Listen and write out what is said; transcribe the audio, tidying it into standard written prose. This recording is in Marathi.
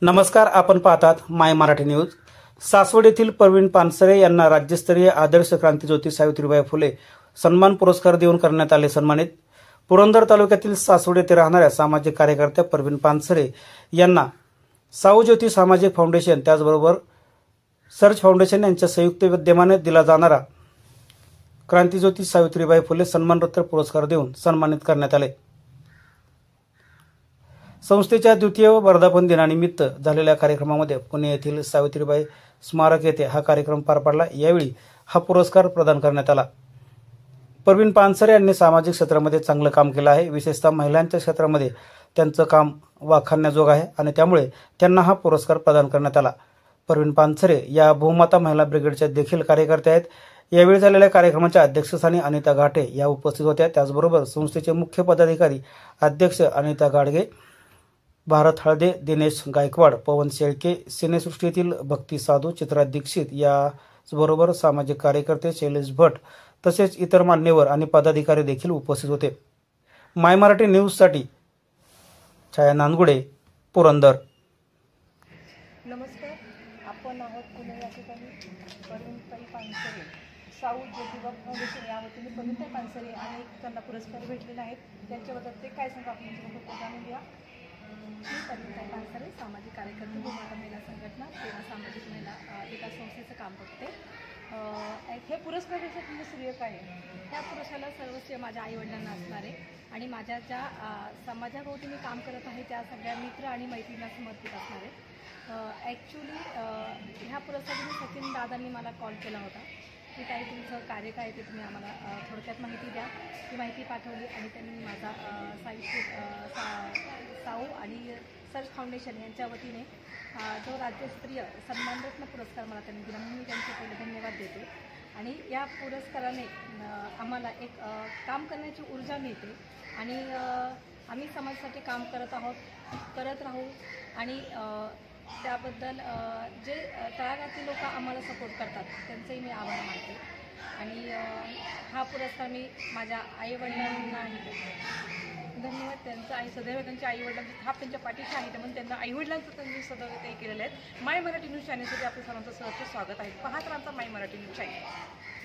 नमस्कार, आपण पाहतात माय मराठी न्यूज। सासवड येथील प्रवीण पानसरे यांना राज्यस्तरीय आदर्श क्रांतिज्योती सावित्रीबाई फुले सन्मान पुरस्कार देऊन करण्यात आले सन्मानित। पुरंदर तालुक्यातील सासवड येथे राहणाऱ्या सामाजिक कार्यकर्त्या प्रवीण पानसरे यांना साऊ ज्योती सामाजिक फाउंडेशन त्याचबरोबर सर्च फाउंडेशन यांच्या संयुक्त विद्यमाने दिला जाणारा क्रांतिज्योती सावित्रीबाई फुले सन्मानोत्तर पुरस्कार देऊन सन्मानित करण्यात आले। संस्थेच्या द्वितीय वर्धापन दिनानिमित्त झालेल्या कार्यक्रमामध्ये पुणे येथील सावित्रीबाई स्मारक येथे हा कार्यक्रम पार पडला। यावेळी हा पुरस्कार प्रदान करण्यात आला। प्रवीण पानसरे यांनी सामाजिक क्षेत्रामध्ये चांगलं काम केलं आहे। विशेषतः महिलांच्या क्षेत्रामध्ये त्यांचं काम वाखाणण्याजोग आहे आणि त्यामुळे त्यांना हा पुरस्कार प्रदान करण्यात आला। प्रवीण पानसरे या भूमाता महिला ब्रिगेडच्या देखील कार्यकर्ते आहेत। यावेळी झालेल्या कार्यक्रमाच्या अध्यक्षस्थानी अनिता घाटे या उपस्थित होत्या। त्याचबरोबर संस्थेचे मुख्य पदाधिकारी अध्यक्ष अनिता गाडगे, भारत हळदे, दिनेश गायकवाड, पवन शेळके, सिनेसृष्टीतील भक्ती साधू, चित्रा दीक्षित याचबरोबर सामाजिक कार्यकर्ते शैलेश भट तसेच इतर मान्यवर आणि पदाधिकारी देखील उपस्थित होते। माय मराठी न्यूजसाठी छाया नांदगुडे, पुरंदर। नमस्कार, आपण आहोत पुणे या ठिकाणी प्रवीणताई पानसरे साऊ ज्योतिबा फाउंडेशन या वतीने प्रवीणताई पानसरे आणि त्यांना पुरस्कार भेटलेले आहेत। त्यांच्याबद्दल ते काय सांगू आपण थोडं जाणून घ्या। मी प्रवीणताई पानसरे, सामाजिक कार्यकर्ते, भूमाता महिला संघटना, सेवा सामाजिक महिला विकास संस्थेचं काम बघते। हे पुरस्कार म्हणजे श्रेय काय आहे? ह्या पुरस्काराला सर्वस्व माझ्या आईवडिलांना असणार आहे आणि माझ्या ज्या समाजाभोवती मी काम करत आहे त्या सगळ्या मित्र आणि मैत्रिणींना समर्पित असणार आहे। ॲक्च्युली ह्या पुरस्काराने सचिन दादांनी मला कॉल केला होता की काही तुमचं कार्य काय ते तुम्ही आम्हाला थोडक्यात माहिती द्या। ती माहिती पाठवली आणि त्यांनी माझा साऊ आणि सर्च फाउंडेशन यांच्या वतीने जो राज्यस्तरीय सन्मानरत्न पुरस्कार मला त्यांनी दिला, म्हणून मी त्यांचे पहिले धन्यवाद देते। आणि या पुरस्काराने आम्हाला एक काम करण्याची ऊर्जा मिळते आणि आम्ही समाजासाठी काम करत राहू आणि त्याबद्दल जे तळागाळातील लोक आम्हाला सपोर्ट करतात त्यांचेही मी आभार मानते। आणि हा पुरस्कार मी माझ्या आईवडिलांनाही धन्यवाद। त्यांचं आई सदैव त्यांच्या आईवडिलांचा थाप त्यांच्या पाठीशी आहे, त्यामुळे त्यांना आईवडिलांचं त्यांनी सदैव ते केलेलं आहे। माय मराठी न्यूज चॅनलसाठी आपल्या सर्वांचं सहर्ष स्वागत आहे। पाहत राहा माय मराठी न्यूज चॅनल।